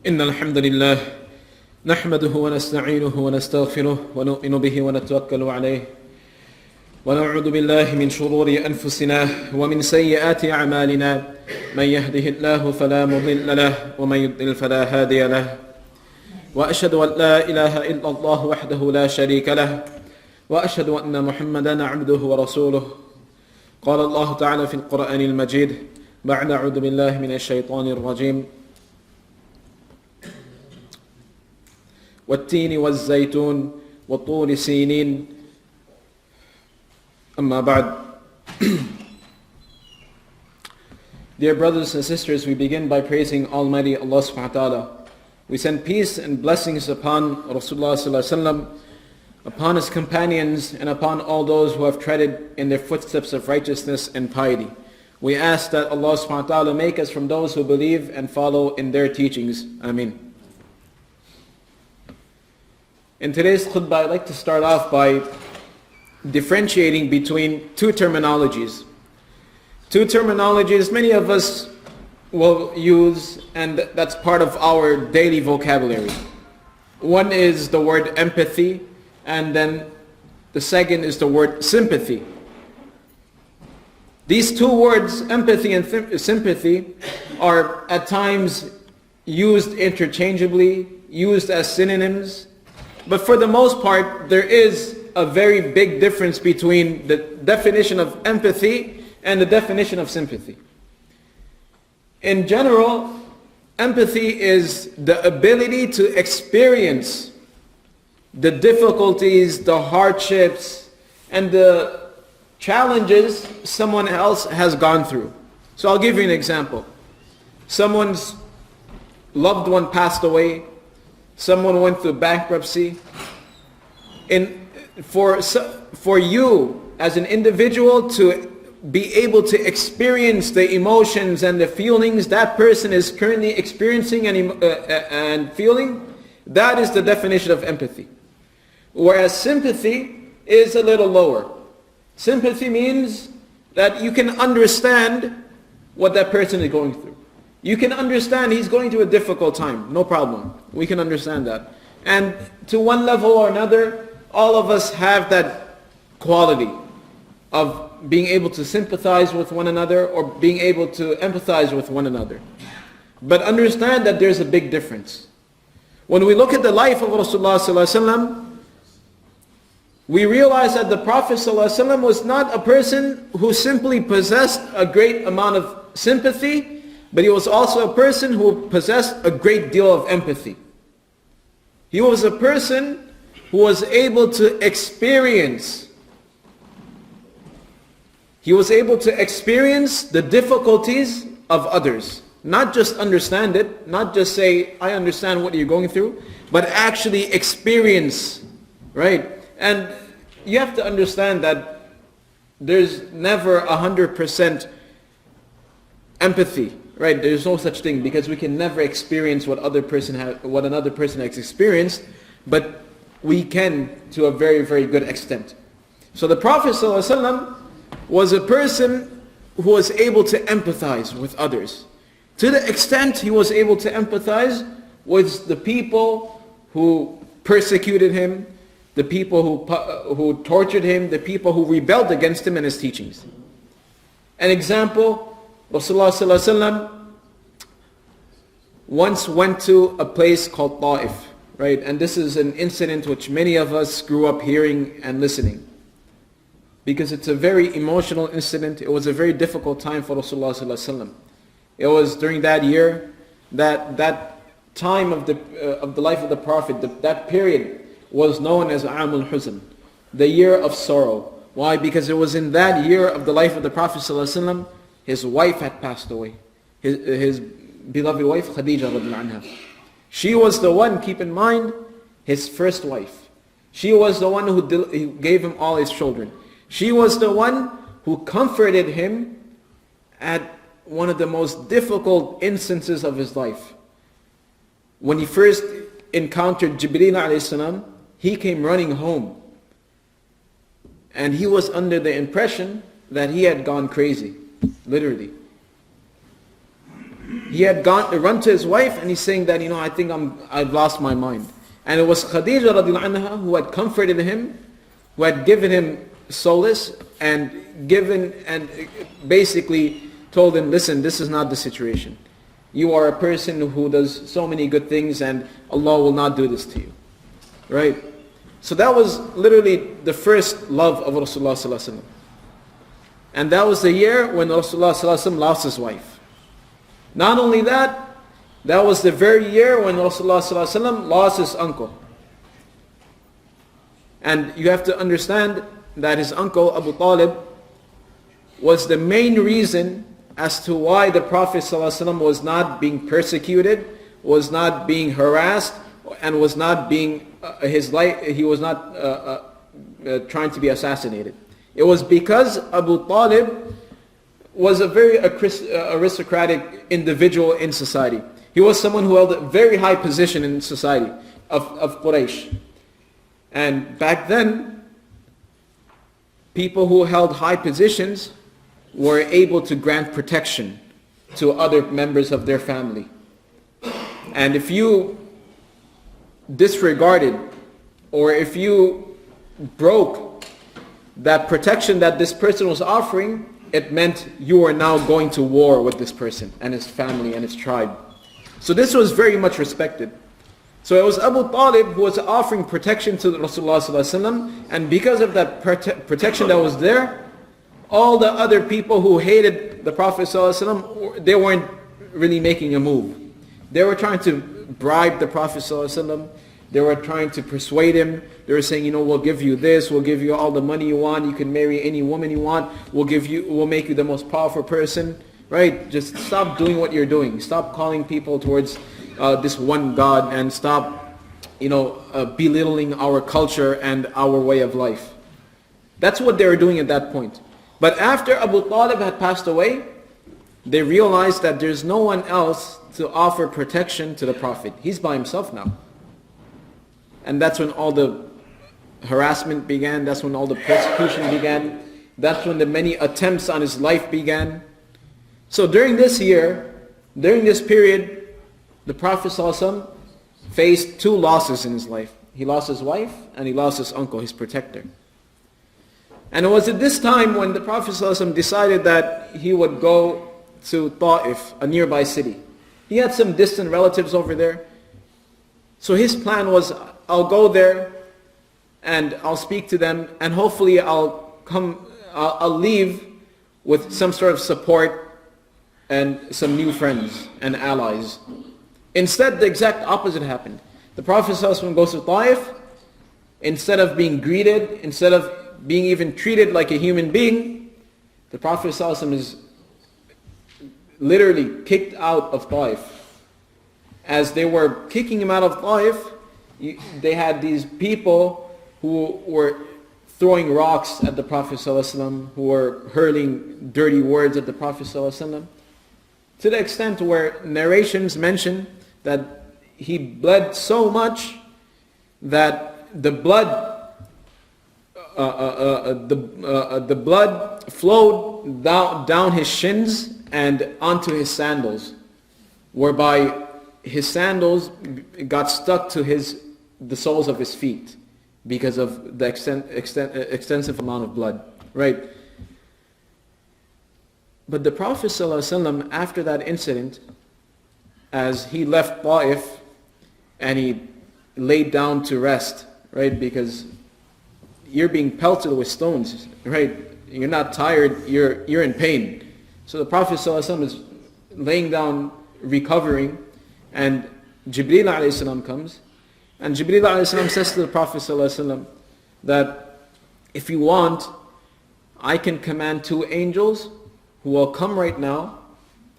إن الحمد لله نحمده ونستعينه ونستغفره ونؤمن به ونتوكل عليه ونعوذ بالله من شرور أنفسنا ومن سيئات أعمالنا من يهده الله فلا مضل له ومن يضلل فلا هادي له وأشهد أن لا إله إلا الله وحده لا شريك له وأشهد أن محمدا عبده ورسوله قال الله تعالى في القرآن المجيد بعد أعوذ بالله من الشيطان الرجيم والتين والزيتون وطور سينين أما بعد. Dear brothers and sisters, we begin by praising Almighty Allah subhanahu wa ta'ala. We send peace and blessings upon Rasulullah sallallahu alaihi wasallam, upon his companions, and upon all those who have treaded in their footsteps of righteousness and piety. We ask that Allah subhanahu wa ta'ala make us from those who believe and follow in their teachings. Ameen. In today's khutbah, I'd like to start off by differentiating between two terminologies. Two terminologies many of us will use, and that's part of our daily vocabulary. One is the word empathy, and then the second is the word sympathy. These two words, empathy and sympathy, are at times used interchangeably, used as synonyms. But for the most part, there is a very big difference between the definition of empathy and the definition of sympathy. In general, empathy is the ability to experience the difficulties, the hardships, and the challenges someone else has gone through. So I'll give you an example. Someone's loved one passed away. Someone went through bankruptcy. For you as an individual to be able to experience the emotions and the feelings that person is currently experiencing and feeling, that is the definition of empathy. Whereas sympathy is a little lower. Sympathy means that you can understand what that person is going through. You can understand he's going through a difficult time, no problem. We can understand that. And to one level or another, all of us have that quality of being able to sympathize with one another or being able to empathize with one another. But understand that there's a big difference. When we look at the life of Rasulullah sallallahu alaihi wasallam, we realize that the Prophet sallallahu alaihi wasallam was not a person who simply possessed a great amount of sympathy, but he was also a person who possessed a great deal of empathy. He was a person who was able to experience. He was able to experience the difficulties of others. Not just understand it, not just say, I understand what you're going through, but actually experience, right? And you have to understand that there's never 100% empathy. Right, there's no such thing because we can never experience what another person has experienced, but we can to a very, very good extent. So the Prophet ﷺ was a person who was able to empathize with others. To the extent he was able to empathize with the people who persecuted him, the people who tortured him, the people who rebelled against him and his teachings. An example, Rasulullah sallallahu alaihi wasallam once went to a place called Ta'if, right? And this is an incident which many of us grew up hearing and listening. Because it's a very emotional incident. It was a very difficult time for Rasulullah sallallahu alaihi wasallam. It was during that year, that time of the life of the Prophet, that period was known as Amul Huzn, the year of sorrow. Why? Because it was in that year of the life of the Prophet sallallahu alaihi wasallam, his wife had passed away. His beloved wife, Khadija radiallahu anha. She was the one, keep in mind, his first wife. She was the one who gave him all his children. She was the one who comforted him at one of the most difficult instances of his life. When he first encountered Jibreel alayhi salam, he came running home. And he was under the impression that he had gone crazy. Literally. He had run to his wife and he's saying that, I think I've lost my mind. And it was Khadija radiallahu anha who had comforted him, who had given him solace and basically told him, listen, this is not the situation. You are a person who does so many good things and Allah will not do this to you. Right? So that was literally the first love of Rasulullah sallallahu alaihi wasallam. And that was the year when Rasulullah sallallahu alaihi wasallam lost his wife. Not only that, that was the very year when Rasulullah sallallahu alaihi wasallam lost his uncle. And you have to understand that his uncle Abu Talib was the main reason as to why the Prophet ﷺ was not being persecuted, was not being harassed, and was not being he was not trying to be assassinated. It was because Abu Talib was a very aristocratic individual in society. He was someone who held a very high position in society of Quraysh. And back then, people who held high positions were able to grant protection to other members of their family. And if you disregarded or if you broke that protection that this person was offering, it meant you are now going to war with this person and his family and his tribe. So this was very much respected. So it was Abu Talib who was offering protection to Rasulullah ﷺ, and because of that protection that was there, all the other people who hated the Prophet ﷺ, they weren't really making a move. They were trying to bribe the Prophet ﷺ. They were trying to persuade him. They were saying, we'll give you this, we'll give you all the money you want, you can marry any woman you want, we'll make you the most powerful person, right? Just stop doing what you're doing. Stop calling people towards this one God, and stop, belittling our culture and our way of life. That's what they were doing at that point. But after Abu Talib had passed away, they realized that there's no one else to offer protection to the Prophet. He's by himself now. And that's when all the harassment began. That's when all the persecution began. That's when the many attempts on his life began. So during this year, during this period, the Prophet ﷺ faced two losses in his life. He lost his wife and he lost his uncle, his protector. And it was at this time when the Prophet ﷺ decided that he would go to Ta'if, a nearby city. He had some distant relatives over there. So his plan was, I'll go there and I'll speak to them, and hopefully I'll leave with some sort of support and some new friends and allies. Instead, the exact opposite happened. The Prophet ﷺ goes to Ta'if. Instead of being greeted, instead of being even treated like a human being, the Prophet ﷺ is literally kicked out of Ta'if. As they were kicking him out of Ta'if, they had these people who were throwing rocks at the Prophet ﷺ, who were hurling dirty words at the Prophet ﷺ, to the extent where narrations mention that he bled so much that the blood flowed down his shins and onto his sandals, whereby his sandals got stuck to the soles of his feet because of the extensive amount of blood, right? But the Prophet ﷺ, after that incident, as he left Ta'if and he laid down to rest, right? Because you're being pelted with stones, right? You're not tired, you're in pain. So the Prophet ﷺ is laying down, recovering, and Jibreel alayhi salam comes, and Jibreel alayhi salam says to the Prophet ﷺ that if you want, I can command two angels who will come right now,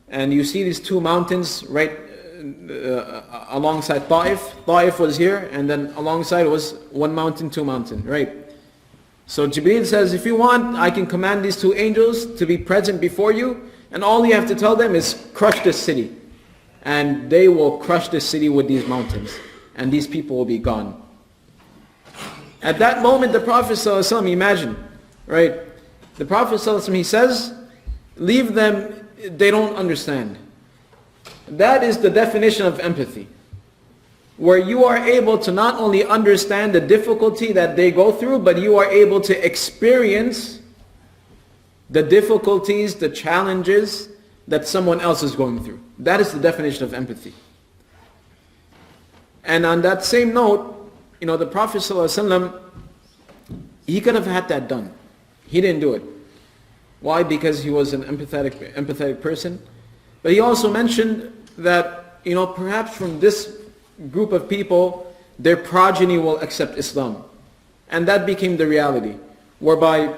and you see these two mountains right alongside Ta'if. Ta'if was here, and then alongside was one mountain, two mountain, right? So Jibreel says, if you want, I can command these two angels to be present before you, and all you have to tell them is crush this city. And they will crush this city with these mountains, and these people will be gone. At that moment, the Prophet ﷺ, imagine, right? The Prophet ﷺ, he says, leave them, they don't understand. That is the definition of empathy. Where you are able to not only understand the difficulty that they go through, but you are able to experience the difficulties, the challenges that someone else is going through. That is the definition of empathy. And on that same note, the Prophet ﷺ, he could have had that done. He didn't do it. Why? Because he was an empathetic person. But he also mentioned that, perhaps from this group of people, their progeny will accept Islam. And that became the reality, whereby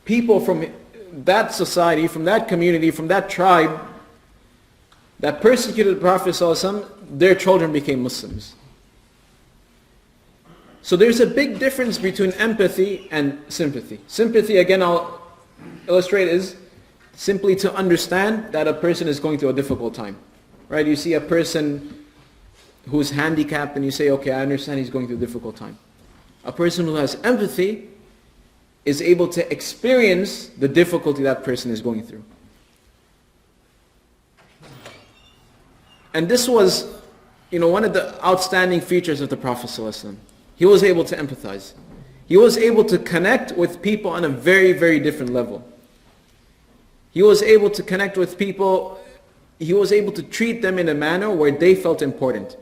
people from that society, from that community, from that tribe, that persecuted the Prophet ﷺ, their children became Muslims. So there's a big difference between empathy and sympathy. Sympathy, again, I'll illustrate, is simply to understand that a person is going through a difficult time. Right? You see a person who's handicapped and you say, okay, I understand he's going through a difficult time. A person who has empathy is able to experience the difficulty that person is going through. And this was, one of the outstanding features of the Prophet ﷺ. He was able to empathize. He was able to connect with people on a very, very different level. He was able to connect with people, he was able to treat them in a manner where they felt important.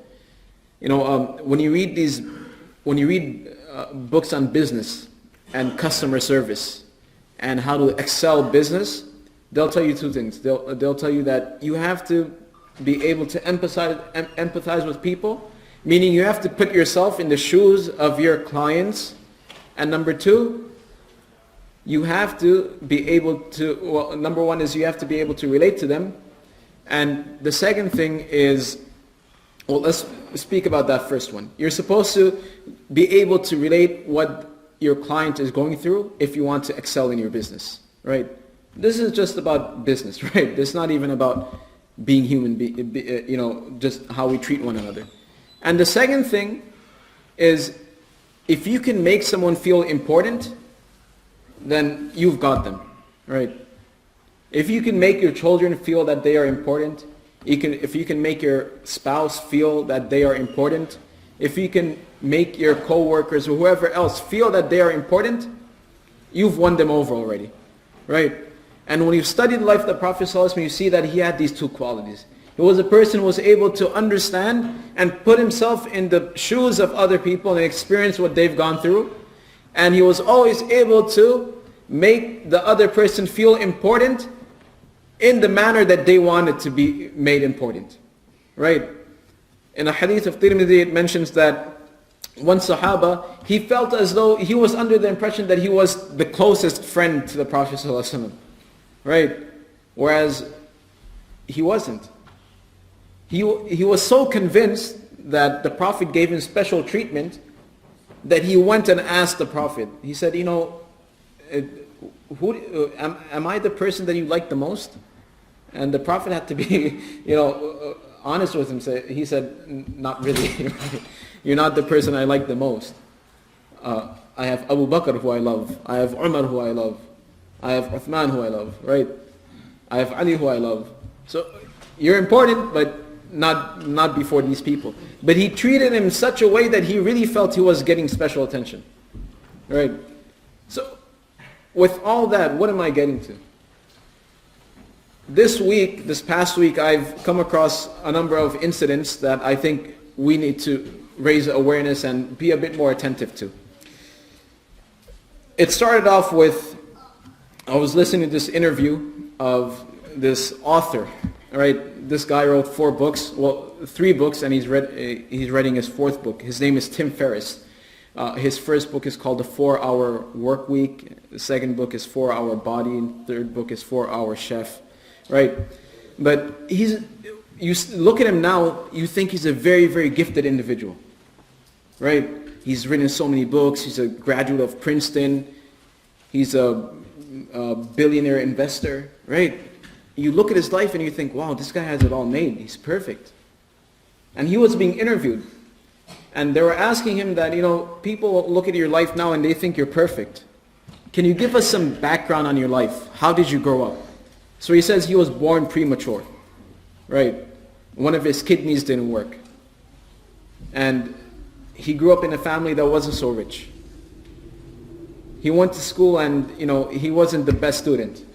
When you read books on business and customer service and how to excel business, they'll tell you two things. They'll tell you that you have to be able to empathize with people, meaning you have to put yourself in the shoes of your clients. And number two, you have to be able to, number one is you have to be able to relate to them. And the second thing is, let's speak about that first one. You're supposed to be able to relate what your client is going through if you want to excel in your business, right? This is just about business, right? It's not even about being human, just how we treat one another. And the second thing is, if you can make someone feel important, then you've got them, right? If you can make your children feel that they are important, if you can make your spouse feel that they are important, if you can make your co-workers or whoever else feel that they are important, you've won them over already, right? And when you study the life of the Prophet ﷺ, you see that he had these two qualities. He was a person who was able to understand and put himself in the shoes of other people and experience what they've gone through. And he was always able to make the other person feel important in the manner that they wanted to be made important. Right? In a hadith of Tirmidhi, it mentions that one Sahaba, he felt as though he was under the impression that he was the closest friend to the Prophet ﷺ. Right? Whereas he wasn't. He was so convinced that the Prophet gave him special treatment that he went and asked the Prophet. He said, am I the person that you like the most? And the Prophet had to be, honest with him. He said, not really. You're not the person I like the most. I have Abu Bakr who I love. I have Umar who I love. I have Uthman who I love, right? I have Ali who I love. So you're important, but not before these people. But he treated him in such a way that he really felt he was getting special attention. Right? So, with all that, what am I getting to? This past week, I've come across a number of incidents that I think we need to raise awareness and be a bit more attentive to. It started off with, I was listening to this interview of this author, right? This guy wrote 3 books, and he's writing his 4th book. His name is Tim Ferriss. His first book is called The 4-Hour Work Week. The second book is 4-Hour Body. And third book is 4-Hour Chef, right? But you look at him now, you think he's a very, very gifted individual, right? He's written so many books. He's a graduate of Princeton. He's a billionaire investor, right? You look at his life and you think, wow, this guy has it all made. He's perfect. And he was being interviewed. And they were asking him that, people look at your life now and they think you're perfect. Can you give us some background on your life? How did you grow up? So he says he was born premature, right? One of his kidneys didn't work. And he grew up in a family that wasn't so rich. He went to school and, he wasn't the best student.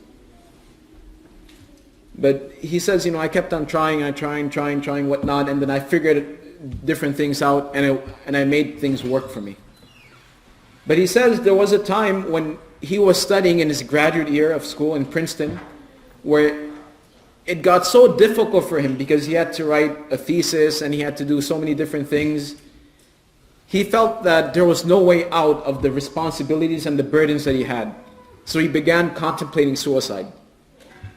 But he says, I kept on trying, whatnot, and then I figured different things out, and I made things work for me. But he says there was a time when he was studying in his graduate year of school in Princeton, where it got so difficult for him because he had to write a thesis and he had to do so many different things. He felt that there was no way out of the responsibilities and the burdens that he had. So he began contemplating suicide,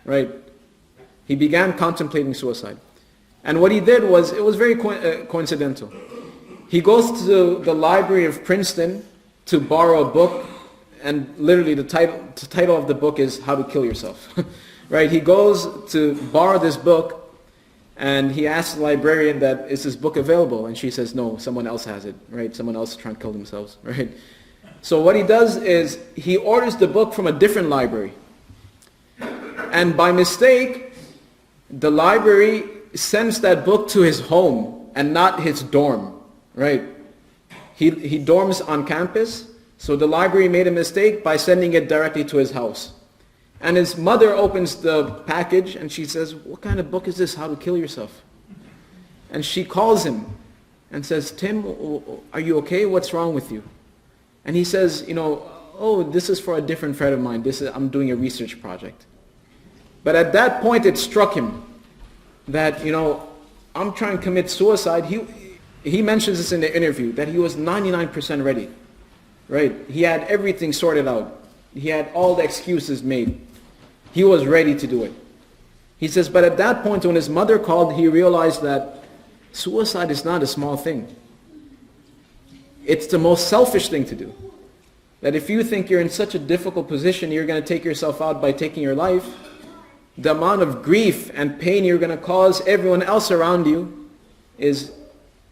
right? He began contemplating suicide. And what he did was, it was very coincidental. He goes to the library of Princeton to borrow a book, and literally the title of the book is How to Kill Yourself. Right? He goes to borrow this book, and he asks the librarian that, is this book available? And she says, no, someone else has it, right? Someone else is trying to kill themselves, right? So what he does is, he orders the book from a different library. And by mistake, the library sends that book to his home and not his dorm, right? He dorms on campus, so the library made a mistake by sending it directly to his house. And his mother opens the package and she says, what kind of book is this, How to Kill Yourself? And she calls him and says, Tim, are you okay? What's wrong with you? And he says, this is for a different friend of mine. I'm doing a research project. But at that point it struck him that, I'm trying to commit suicide. He mentions this in the interview, that he was 99% ready, right? He had everything sorted out. He had all the excuses made. He was ready to do it. He says, but at that point when his mother called, he realized that suicide is not a small thing. It's the most selfish thing to do. That if you think you're in such a difficult position, you're going to take yourself out by taking your life, the amount of grief and pain you're going to cause everyone else around you is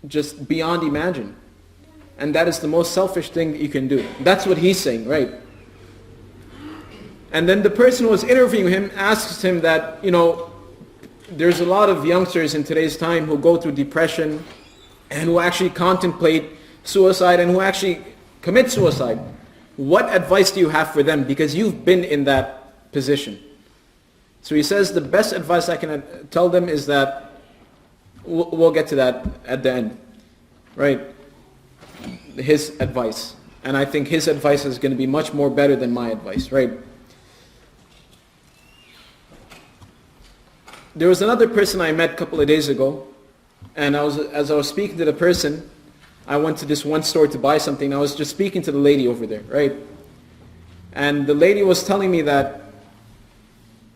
just beyond imagine. And that is the most selfish thing that you can do. That's what he's saying, right? And then the person who was interviewing him asks him that, there's a lot of youngsters in today's time who go through depression and who actually contemplate suicide and who actually commit suicide. What advice do you have for them? Because you've been in that position. So he says the best advice I can tell them is that, we'll get to that at the end, right? His advice. And I think his advice is going to be much more better than my advice, right? There was another person I met a couple of days ago, and as I was speaking to the person, I went to this one store to buy something. I was just speaking to the lady over there, right? And the lady was telling me that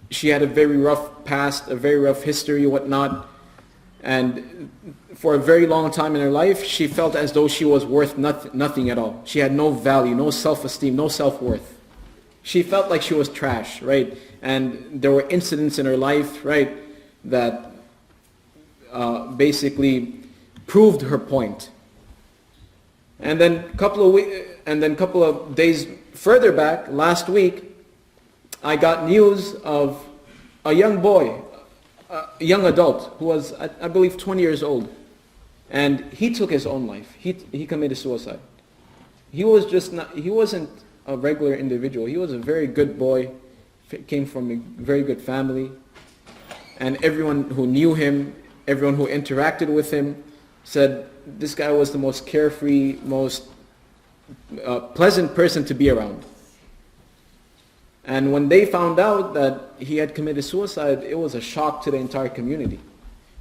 she had a very rough past, a very rough history, whatnot. And for a very long time in her life, she felt as though she was worth nothing at all. She had no value, no self-esteem, no self-worth. She felt like she was trash, right? And there were incidents in her life, right, that basically proved her point. And then a couple of days further back, last week, I got news of a young boy, a young adult who was, I believe, 20 years old. And he took his own life. He committed suicide. He wasn't a regular individual. He was a very good boy, came from a very good family. And everyone who knew him, everyone who interacted with him said this guy was the most carefree, most pleasant person to be around. And when they found out that he had committed suicide, it was a shock to the entire community,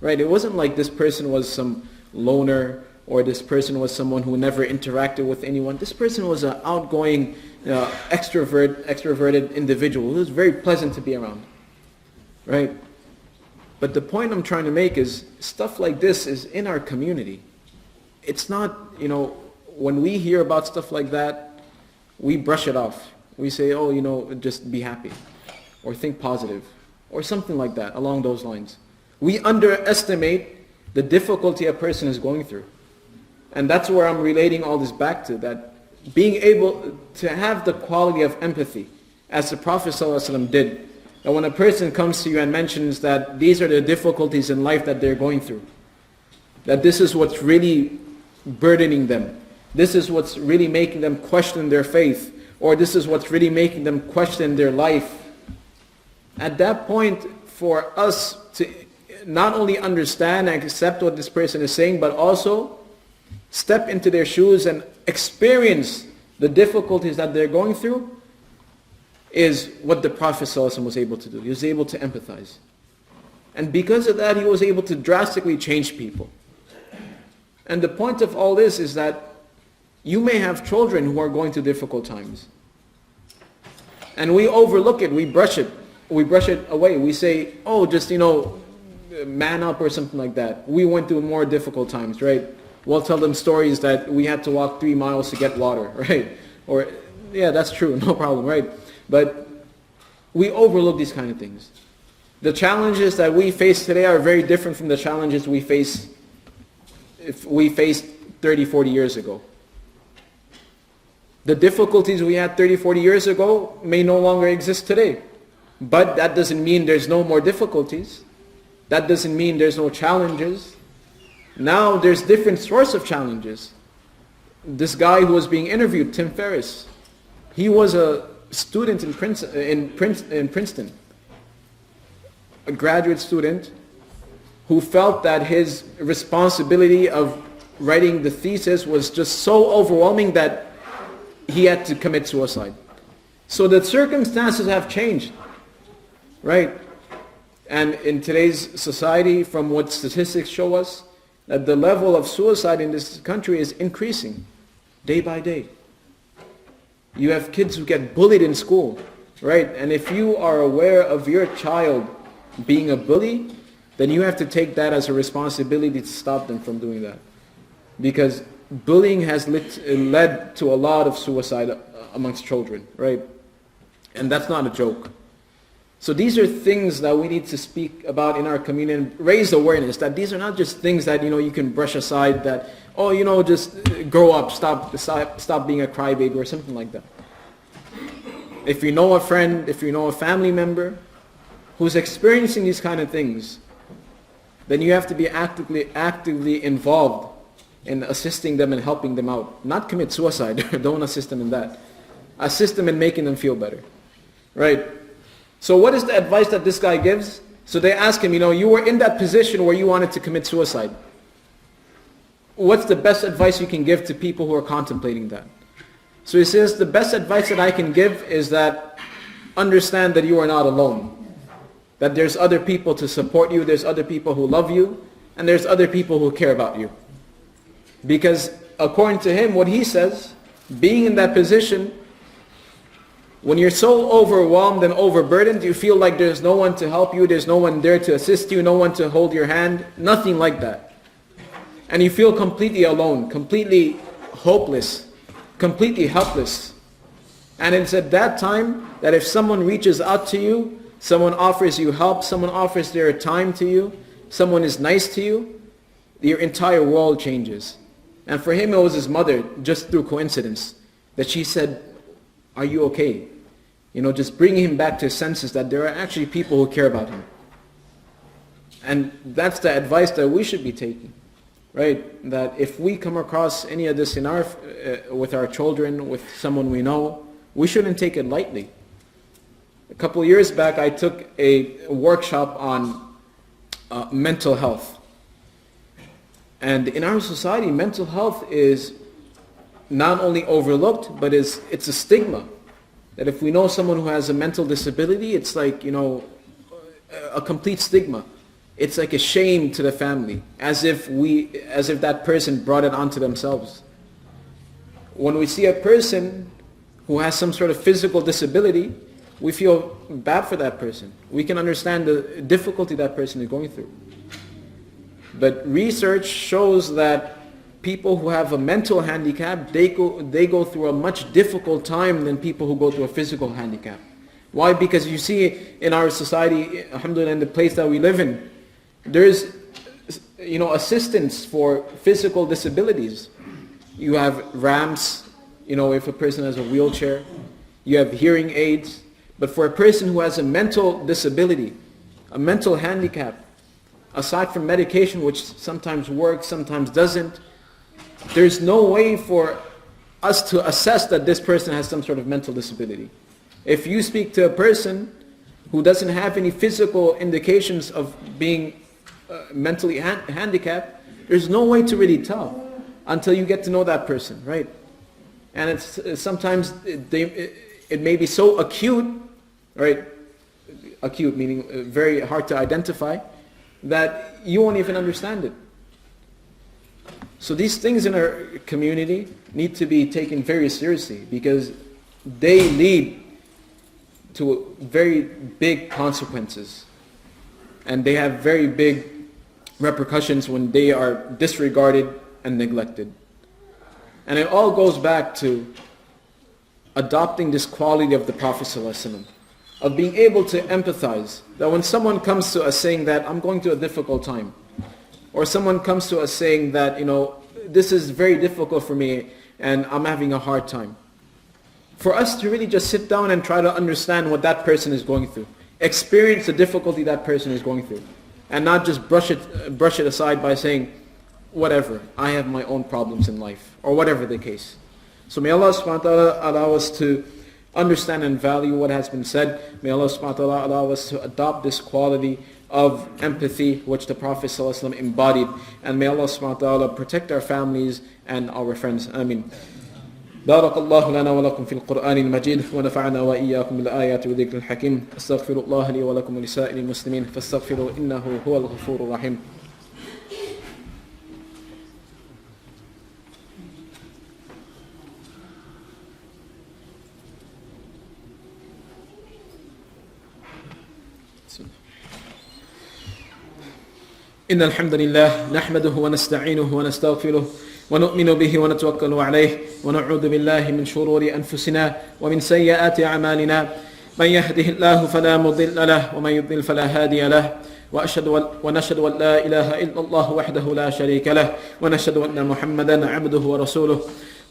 right? It wasn't like this person was some loner or this person was someone who never interacted with anyone. This person was an outgoing, extroverted individual who was very pleasant to be around, right? But the point I'm trying to make is stuff like this is in our community. It's not, when we hear about stuff like that, we brush it off. We say, just be happy, or think positive, or something like that, along those lines. We underestimate the difficulty a person is going through. And that's where I'm relating all this back to, that being able to have the quality of empathy, as the Prophet ﷺ did that when a person comes to you and mentions that these are the difficulties in life that they're going through, that this is what's really burdening them, this is what's really making them question their faith, or this is what's really making them question their life, at that point, for us to not only understand and accept what this person is saying, but also step into their shoes and experience the difficulties that they're going through, is what the Prophet ﷺ was able to do. He was able to empathize. And because of that, he was able to drastically change people. And the point of all this is that you may have children who are going through difficult times. And we overlook it, we brush it away. We say, oh, just, man up or something like that. We went through more difficult times, right? We'll tell them stories that we had to walk 3 miles to get water, right? Or, yeah, that's true, no problem, right? But we overlook these kind of things. The challenges that we face today are very different from the challenges we faced 30, 40 years ago. The difficulties we had 30, 40 years ago may no longer exist today. But that doesn't mean there's no more difficulties. That doesn't mean there's no challenges. Now there's different sorts of challenges. This guy who was being interviewed, Tim Ferriss, he was a student in Princeton, a graduate student who felt that his responsibility of writing the thesis was just so overwhelming that he had to commit suicide. So the circumstances have changed, right? And in today's society, from what statistics show us, that the level of suicide in this country is increasing day by day. You have kids who get bullied in school, right? And if you are aware of your child being a bully, then you have to take that as a responsibility to stop them from doing that. Because bullying has led to a lot of suicide amongst children, right? And that's not a joke. So these are things that we need to speak about in our community and raise awareness that these are not just things that you can brush aside, that just grow up, stop being a crybaby or something like that. If you know a friend, if you know a family member who's experiencing these kind of things, then you have to be actively involved in assisting them and helping them out. Not commit suicide. Don't assist them in that. Assist them in making them feel better. Right? So what is the advice that this guy gives? So they ask him, you were in that position where you wanted to commit suicide. What's the best advice you can give to people who are contemplating that? So he says, the best advice that I can give is that understand that you are not alone. That there's other people to support you, there's other people who love you, and there's other people who care about you. Because according to him, what he says, being in that position, when you're so overwhelmed and overburdened, you feel like there's no one to help you, there's no one there to assist you, no one to hold your hand, nothing like that. And you feel completely alone, completely hopeless, completely helpless. And it's at that time that if someone reaches out to you, someone offers you help, someone offers their time to you, someone is nice to you, your entire world changes. And for him, it was his mother, just through coincidence, that she said, are you okay? Just bringing him back to his senses that there are actually people who care about him. And that's the advice that we should be taking, right? That if we come across any of this with our children, with someone we know, we shouldn't take it lightly. A couple of years back, I took a workshop on mental health. And in our society, mental health is not only overlooked, but it's a stigma. That if we know someone who has a mental disability, it's like, a complete stigma. It's like a shame to the family, as if that person brought it onto themselves. When we see a person who has some sort of physical disability, we feel bad for that person. We can understand the difficulty that person is going through. But research shows that people who have a mental handicap, they go through a much difficult time than people who go through a physical handicap. Why? Because you see in our society, alhamdulillah, in the place that we live in, there's assistance for physical disabilities. You have ramps, if a person has a wheelchair. You have hearing aids. But for a person who has a mental disability, a mental handicap, aside from medication, which sometimes works, sometimes doesn't, there's no way for us to assess that this person has some sort of mental disability. If you speak to a person who doesn't have any physical indications of being mentally handicapped, there's no way to really tell until you get to know that person, right? And it's sometimes it may be so acute, right? Acute meaning very hard to identify, that you won't even understand it. So these things in our community need to be taken very seriously, because they lead to very big consequences, and they have very big repercussions when they are disregarded and neglected. And it all goes back to adopting this quality of the Prophet ﷺ, of being able to empathize, that when someone comes to us saying that I'm going through a difficult time, or someone comes to us saying that, this is very difficult for me and I'm having a hard time, for us to really just sit down and try to understand what that person is going through, experience the difficulty that person is going through, and not just brush it aside by saying, whatever, I have my own problems in life, or whatever the case. So may Allah subhanahu wa ta'ala allow us to understand and value what has been said. May Allah subhanahu wa ta'ala allow us to adopt this quality of empathy which the Prophet ﷺ embodied. And may Allah subhanahu wa ta'ala protect our families and our friends. Ameen. بارك الله لنا ولكم في القرآن المجيد ونفعنا وإياكم بالآيات وذكر الحكيم استغفر الله لي ولكم ولسائر المسلمين فاستغفروا إنه هو الغفور الرحيم. إن الحمد لله نحمده ونستعينه ونستغفره ونؤمن به ونتوكل عليه ونعوذ بالله من شرور أنفسنا ومن سيئات أعمالنا من يهده الله فلا مضل له ومن يضلل فلا هادي له ونشهد أن لا إله إلا الله وحده لا شريك له ونشهد أن محمدا عبده ورسوله.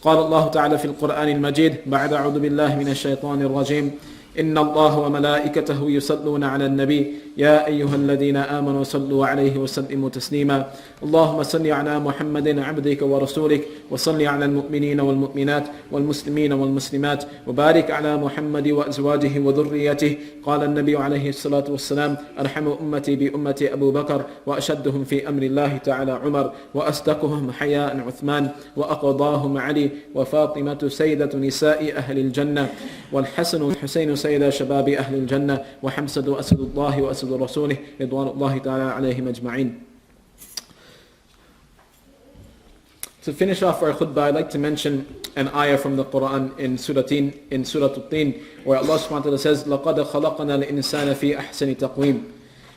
قال الله تعالى في القرآن المجيد بعد أعوذ بالله من الشيطان الرجيم إن الله وملائكته يصلون على النبي يا أيها الذين آمنوا صلوا عليه وسلموا تسليما اللهم صل على محمد عبدك ورسولك وصل على المؤمنين والمؤمنات والمسلمين والمسلمات وبارك على محمد وأزواجه وذريته. قال النبي عليه الصلاة والسلام أرحم أمتي بأمتي أبو بكر وأشدهم في أمر الله تعالى عمر وأصدقهم حياء عثمان وأقضاهم علي وفاطمة سيدة نساء أهل الجنة والحسن والحسين سيد شباب أهل الجنة وحمزة أسد الله وأسد رسوله رضوان الله تعالى عليهم أجمعين. To finish off our khutbah, I'd like to mention an ayah from the Quran in Surah At-Tin, where Allah subhanahu wa ta'ala says, لَقَدْ خَلَقْنَا الْإِنسَانَ فِي أَحْسَنِ تَقْوِيمٍ.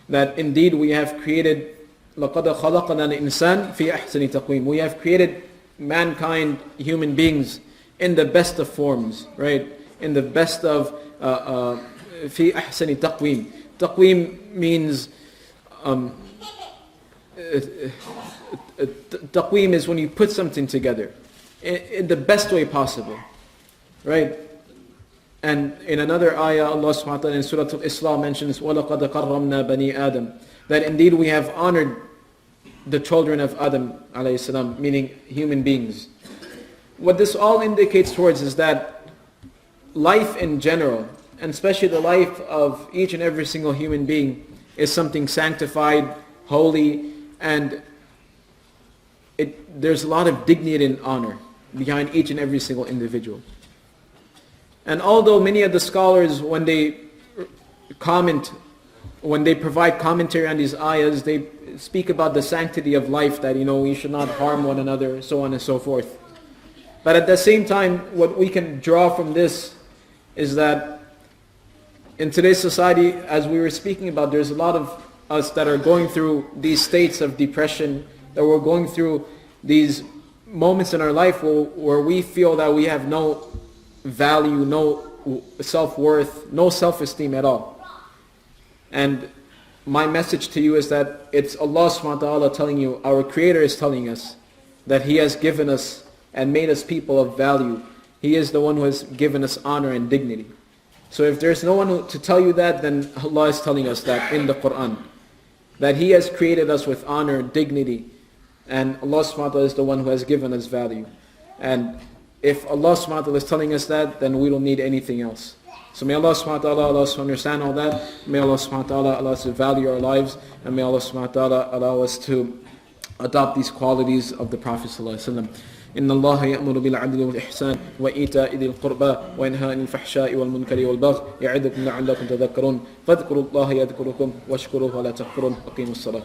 That indeed we have created, لَقَدْ خَلَقْنَا الْإِنسَانَ فِي أَحْسَنِ تَقْوِيمٍ. We have created mankind, human beings, in the best of forms, right? In the best of, فِي أَحْسَنِ تَقْوِيمٍ. Taqweem means, taqweem is when you put something together in the best way possible, right? And in another ayah, Allah subhanahu wa ta'ala in Surah Al-Isra mentions, وَلَقَدْ قَرَّمْنَا بَنِي آدَمَ. That indeed we have honored the children of Adam alayhi salam, meaning human beings. What this all indicates towards is that life in general, and especially the life of each and every single human being, is something sanctified, holy, and there's a lot of dignity and honor behind each and every single individual. And although many of the scholars, when they provide commentary on these ayahs, they speak about the sanctity of life, that we should not harm one another, so on and so forth. But at the same time, what we can draw from this is that in today's society, as we were speaking about, there's a lot of us that are going through these states of depression, that we're going through these moments in our life where we feel that we have no value, no self-worth, no self-esteem at all. And my message to you is that it's Allah subhanahu wa ta'ala telling you, our Creator is telling us that He has given us and made us people of value. He is the one who has given us honor and dignity. So if there's no one to tell you that, then Allah is telling us that in the Quran. That He has created us with honor, dignity. And Allah subhanahu wa ta'ala is the one who has given us value. And if Allah subhanahu wa ta'ala is telling us that, then we don't need anything else. So may Allah subhanahu wa ta'ala allow us to understand all that. May Allah subhanahu wa ta'ala allow us to value our lives. And may Allah subhanahu wa ta'ala allow us to adopt these qualities of the Prophet sallallahu alaihi wasallam. إن الله يأمر بالعدل والإحسان وإيتاء ذي القربى وينهى عن الفحشاء والمنكر والبغي يعظكم لعلكم تذكرون فاذكروا الله يذكركم واشكروه ولا تكفرون وقيموا الصلاة